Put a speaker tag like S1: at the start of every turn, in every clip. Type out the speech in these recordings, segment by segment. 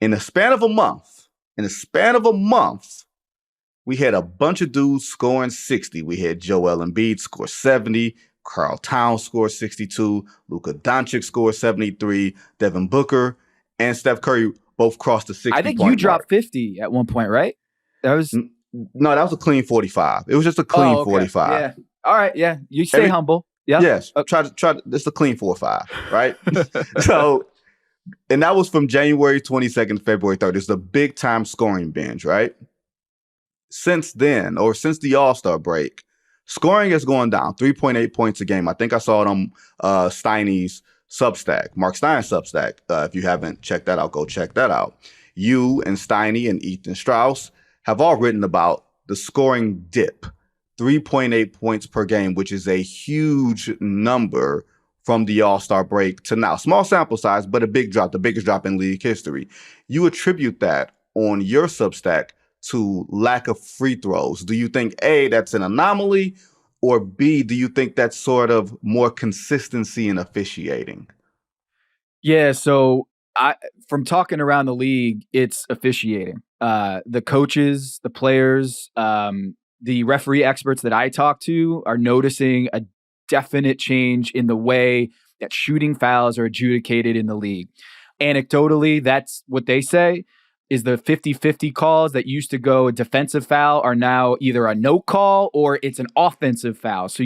S1: In the span of a month, we had a bunch of dudes scoring 60. We had Joel Embiid score 70, Karl Towns score 62, Luka Doncic score 73, Devin Booker and Steph Curry both crossed the 60
S2: I think you dropped 50 at one point, right? That was
S1: No, that was a clean 45. It was just a clean 45.
S2: Yeah. All right. Yeah. You stay humble. Yeah.
S1: Yes.
S2: Okay.
S1: Try. It's a clean 4-5, right? So, and that was from January 22nd to February 3rd. It's a big time scoring binge, right? Since then, or since the All-Star break, scoring has gone down 3.8 points a game. I think I saw it on Steiny's Substack, Mark Stein's Substack. If you haven't checked that out, go check that out. You and Steiny and Ethan Strauss have all written about the scoring dip, 3.8 points per game, which is a huge number from the All-Star break to now. Small sample size, but a big drop, the biggest drop in league history. You attribute that on your Substack to lack of free throws. Do you think, A, that's an anomaly, or B, do you think that's sort of more consistency in officiating?
S2: Yeah, so from talking around the league, it's officiating. The coaches, the players, the referee experts that I talk to are noticing a definite change in the way that shooting fouls are adjudicated in the league. Anecdotally, that's what they say, is the 50-50 calls that used to go a defensive foul are now either a no call or it's an offensive foul. So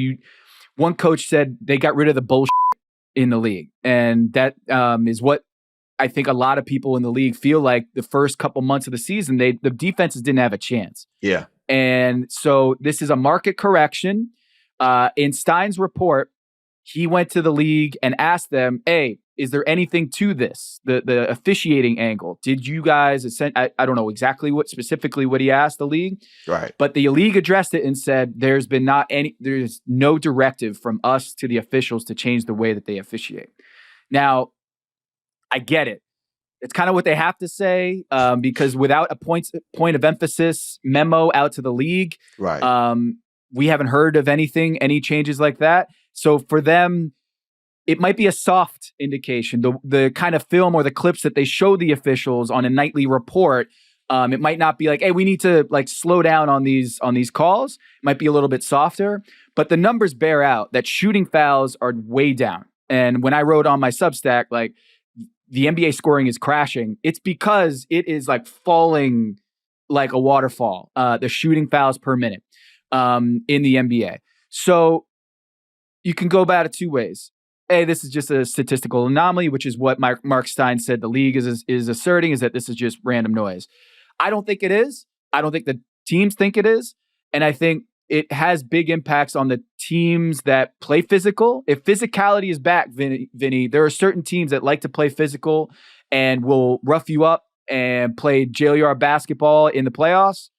S2: one coach said they got rid of the bullshit in the league. And that is what I think a lot of people in the league feel like the first couple months of the season, the defenses didn't have a chance.
S1: Yeah.
S2: And so this is a market correction. In Stein's report, he went to the league and asked them, hey, is there anything to this? The officiating angle. Did you guys, I don't know exactly specifically what he asked the league.
S1: Right.
S2: But the league addressed it and said, there's no directive from us to the officials to change the way that they officiate. Now, I get it. It's kind of what they have to say because without a point of emphasis memo out to the league,
S1: right.
S2: We haven't heard of any changes like that. So for them, it might be a soft indication. The kind of film or the clips that they show the officials on a nightly report, it might not be like, hey, we need to like slow down on these calls. It might be a little bit softer, but the numbers bear out that shooting fouls are way down. And when I wrote on my Substack, like the NBA scoring is crashing, it's because it is like falling like a waterfall, the shooting fouls per minute in the NBA. So you can go about it two ways. A, this is just a statistical anomaly, which is what Mark Stein said the league is asserting, is that this is just random noise. I don't think it is. I don't think the teams think it is. And I think it has big impacts on the teams that play physical. If physicality is back, Vinny, there are certain teams that like to play physical and will rough you up and play jail yard basketball in the playoffs.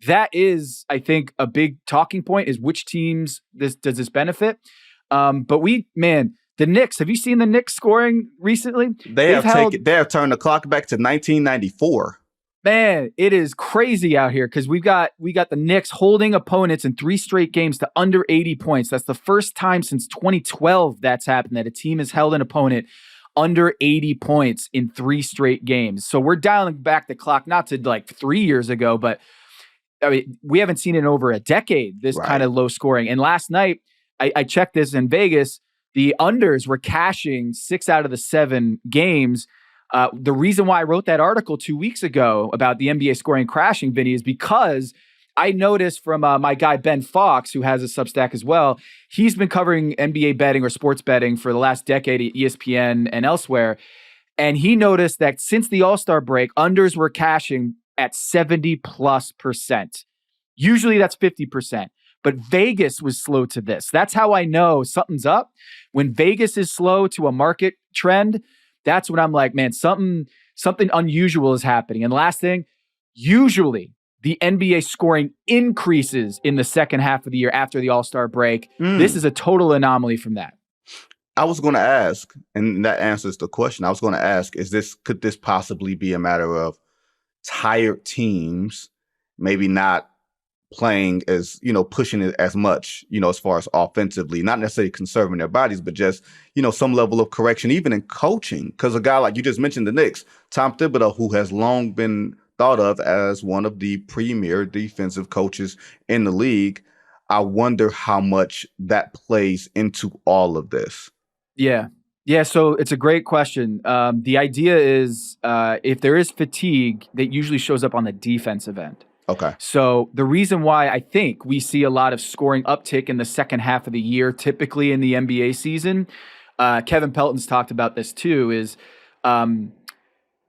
S2: That is, I think, a big talking point is which teams does this benefit. But the Knicks, have you seen the Knicks scoring recently?
S1: They have turned the clock back to 1994.
S2: Man, it is crazy out here because we got the Knicks holding opponents in 3 straight games to under 80 points. That's the first time since 2012 that's happened, that a team has held an opponent under 80 points in 3 straight games. So we're dialing back the clock, not to like 3 years ago, but I mean, we haven't seen it in over a decade, this kind of low scoring. And last night, I checked this in Vegas, the unders were cashing 6 out of the 7 games. The reason why I wrote that article 2 weeks ago about the NBA scoring crashing, Vinny, is because I noticed from my guy Ben Fox, who has a Substack as well, he's been covering NBA betting or sports betting for the last decade at ESPN and elsewhere. And he noticed that since the All-Star break, unders were cashing at 70+%. Usually that's 50%. But Vegas was slow to this. That's how I know something's up. When Vegas is slow to a market trend, that's when I'm like, man, something unusual is happening. And last thing, usually the NBA scoring increases in the second half of the year after the All-Star break. This is a total anomaly from that.
S1: I was going to ask, and that answers the question. I was going to ask, could this possibly be a matter of tired teams maybe not playing as, pushing it as much, as far as offensively, not necessarily conserving their bodies, but just, some level of correction, even in coaching. Because a guy like you just mentioned, the Knicks, Tom Thibodeau, who has long been thought of as one of the premier defensive coaches in the league, I wonder how much that plays into all of this.
S2: Yeah. Yeah, so it's a great question. The idea is if there is fatigue, that usually shows up on the defensive end.
S1: Okay.
S2: So the reason why I think we see a lot of scoring uptick in the second half of the year, typically in the NBA season, Kevin Pelton's talked about this too, is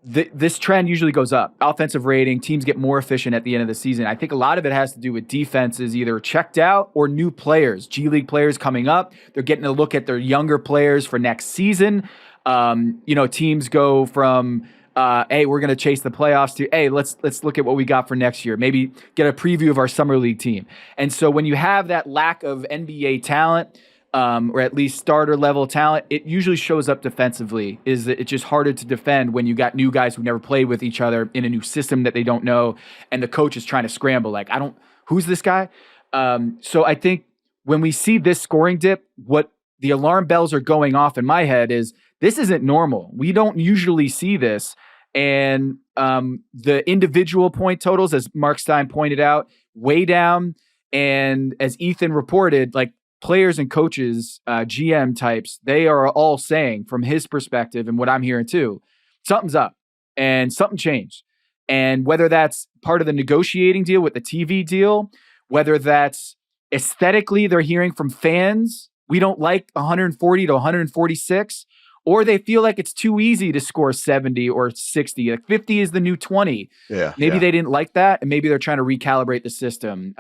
S2: this trend usually goes up. Offensive rating, teams get more efficient at the end of the season. I think a lot of it has to do with defenses either checked out or new players, G League players coming up. They're getting a look at their younger players for next season. Teams go from, hey, we're going to chase the playoffs to, hey, let's look at what we got for next year. Maybe get a preview of our summer league team. And so when you have that lack of NBA talent, or at least starter level talent, it usually shows up defensively. Is that it's just harder to defend when you got new guys who never played with each other in a new system that they don't know, and the coach is trying to scramble. Like, who's this guy? So I think when we see this scoring dip, what the alarm bells are going off in my head is this isn't normal. We don't usually see this. And the individual point totals, as Mark Stein pointed out, way down. And as Ethan reported, like, players and coaches, GM types, they are all saying from his perspective and what I'm hearing too, something's up and something changed. And whether that's part of the negotiating deal with the TV deal, whether that's aesthetically they're hearing from fans, we don't like 140 to 146, or they feel like it's too easy to score 70 or 60. Like 50 is the new 20.
S1: Yeah.
S2: Maybe they didn't like that, and maybe they're trying to recalibrate the system.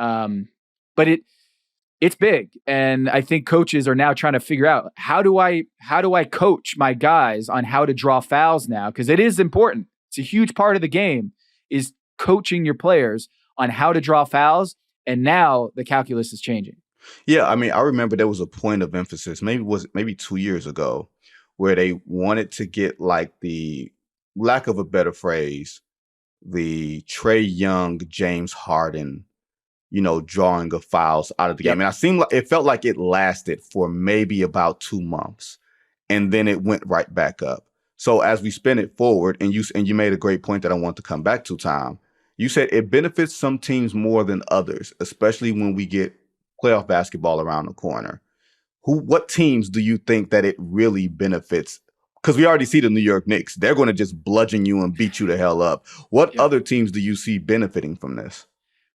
S2: But it's big. And I think coaches are now trying to figure out how do I coach my guys on how to draw fouls now? Because it is important. It's a huge part of the game is coaching your players on how to draw fouls. And now the calculus is changing.
S1: Yeah. I mean, I remember there was a point of emphasis, maybe 2 years ago, where they wanted to get, like, the lack of a better phrase, the Trae Young, James Harden, drawing of fouls out of the game. And it felt like it lasted for maybe about 2 months, and then it went right back up. So as we spin it forward, and you made a great point that I want to come back to, Tom. You said it benefits some teams more than others, especially when we get playoff basketball around the corner. What teams do you think that it really benefits? Because we already see the New York Knicks. They're going to just bludgeon you and beat you the hell up. What other teams do you see benefiting from this?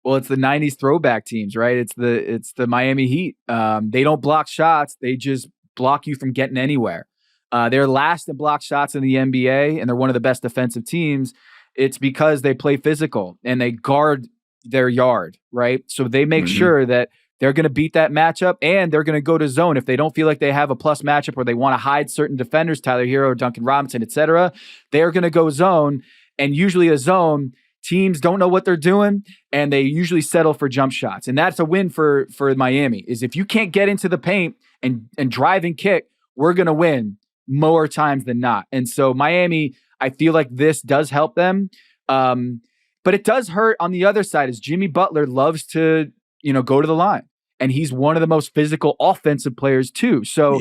S2: Well, it's the 90s throwback teams, right? It's the Miami Heat. They don't block shots. They just block you from getting anywhere. They're last in block shots in the NBA, and they're one of the best defensive teams. It's because they play physical and they guard their yard, right? So they make sure that they're going to beat that matchup, and they're going to go to zone. If they don't feel like they have a plus matchup or they want to hide certain defenders, Tyler Hero, Duncan Robinson, etc., they're going to go zone. And usually a zone, teams don't know what they're doing, and they usually settle for jump shots. And that's a win for Miami, is if you can't get into the paint and drive and kick, we're going to win more times than not. And so Miami, I feel like this does help them. But it does hurt on the other side, is Jimmy Butler loves to, go to the line. And he's one of the most physical offensive players too. So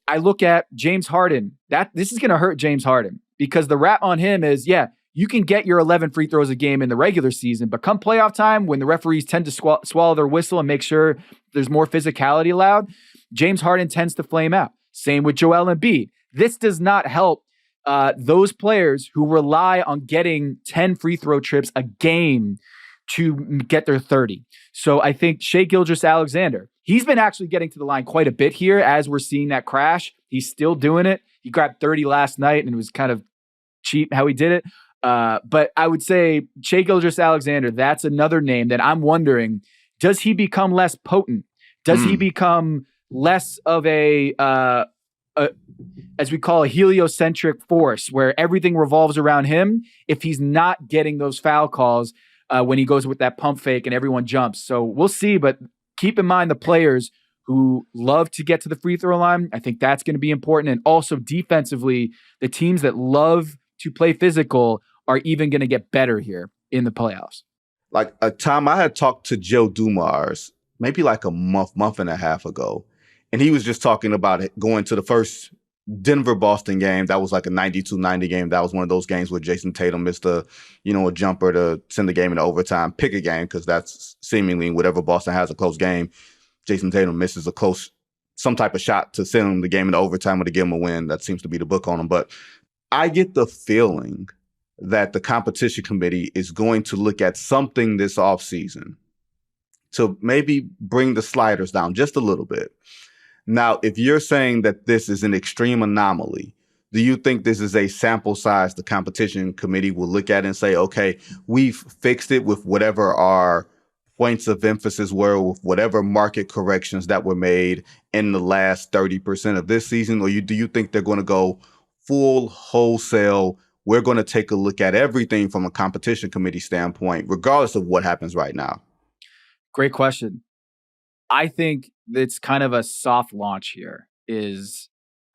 S2: I look at James Harden. This is going to hurt James Harden, because the rap on him is, you can get your 11 free throws a game in the regular season, but come playoff time, when the referees tend to swallow their whistle and make sure there's more physicality allowed, James Harden tends to flame out. Same with Joel Embiid. This does not help those players who rely on getting 10 free throw trips a game to get their 30. So I think Shai Gilgeous-Alexander, he's been actually getting to the line quite a bit here as we're seeing that crash. He's still doing it. He grabbed 30 last night, and it was kind of cheap how he did it. But I would say Shai Gilgeous-Alexander, that's another name that I'm wondering, does he become less potent? Does he become less of a as we call a heliocentric force, where everything revolves around him, if he's not getting those foul calls when he goes with that pump fake and everyone jumps? So we'll see, but keep in mind the players who love to get to the free throw line. I think that's going to be important. And also defensively, the teams that love to play physical are even going to get better here in the playoffs.
S1: like a time I had talked to Joe Dumars maybe like a month and a half ago, and he was just talking about it going to the first Denver-Boston game. That was like a 92-90 game. That was one of those games where Jason Tatum missed a jumper to send the game into overtime. Pick a game, because that's seemingly whatever Boston has a close game. Jason Tatum misses some type of shot to send the game into overtime or to give him a win. That seems to be the book on him. But I get the feeling that the competition committee is going to look at something this offseason to maybe bring the sliders down just a little bit. Now, if you're saying that this is an extreme anomaly, do you think this is a sample size the competition committee will look at and say, okay, we've fixed it with whatever our points of emphasis were, with whatever market corrections that were made in the last 30% of this season? Or do you think they're going to go full wholesale? We're going to take a look at everything from a competition committee standpoint, regardless of what happens right now?
S2: Great question. I think it's kind of a soft launch here.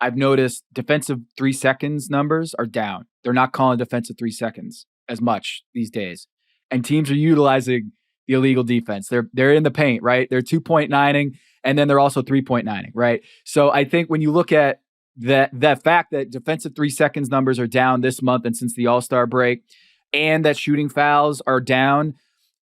S2: I've noticed defensive 3 seconds numbers are down. They're not calling defensive 3 seconds as much these days. And teams are utilizing the illegal defense. They're in the paint, right? They're 2.9ing, and then they're also 3.9ing, right? So I think when you look at that fact that defensive 3 seconds numbers are down this month and since the All-Star break, and that shooting fouls are down,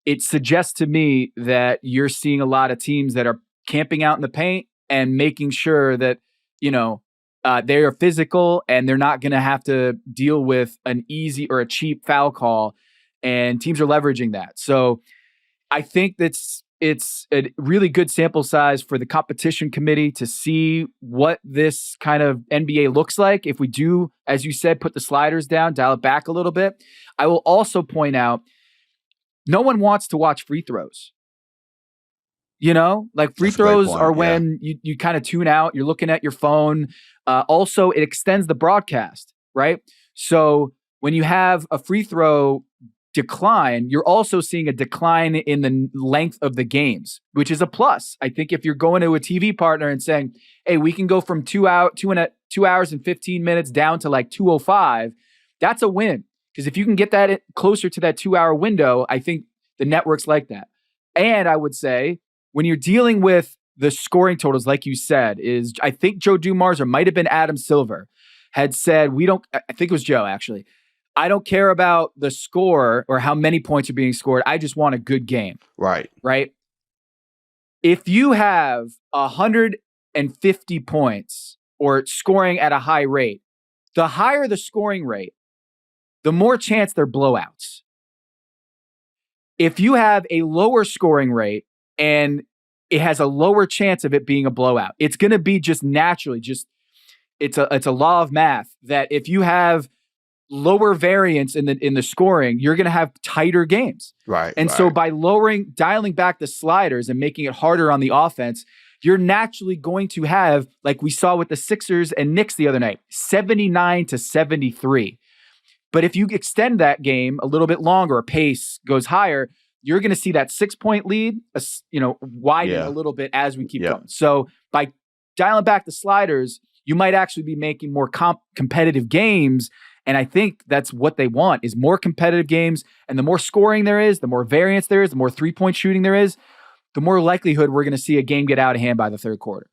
S2: it suggests to me that you're seeing a lot of teams that are camping out in the paint and making sure that, they are physical and they're not going to have to deal with an easy or a cheap foul call. And teams are leveraging that. So I think it's a really good sample size for the competition committee to see what this kind of NBA looks like. If we do, as you said, put the sliders down, dial it back a little bit. I will also point out, no one wants to watch free throws. Like free throws are when you kind of tune out, you're looking at your phone. Also, it extends the broadcast, right? So when you have a free throw decline, you're also seeing a decline in the length of the games, which is a plus. I think if you're going to a TV partner and saying, hey, we can go from 2 hours and 15 minutes down to like 2:05, that's a win. Because if you can get that closer to that 2-hour window, I think the networks like that. And I would say when you're dealing with the scoring totals, like you said, I think Joe Dumars, or might have been Adam Silver, had said, I think it was Joe actually, I don't care about the score or how many points are being scored. I just want a good game.
S1: Right.
S2: If you have 150 points or scoring at a high rate, the higher the scoring rate, the more chance they're blowouts. If you have a lower scoring rate and it has a lower chance of it being a blowout, it's going to be just naturally, it's a law of math that if you have lower variance in the scoring, you're going to have tighter games.
S1: Right.
S2: And so by dialing back the sliders and making it harder on the offense, you're naturally going to have, like we saw with the Sixers and Knicks the other night, 79-73. But if you extend that game a little bit longer, a pace goes higher, you're going to see that 6-point lead, widen a little bit as we keep going. So by dialing back the sliders, you might actually be making more competitive games. And I think that's what they want, is more competitive games. And the more scoring there is, the more variance there is, the more 3-point shooting there is, the more likelihood we're going to see a game get out of hand by the third quarter.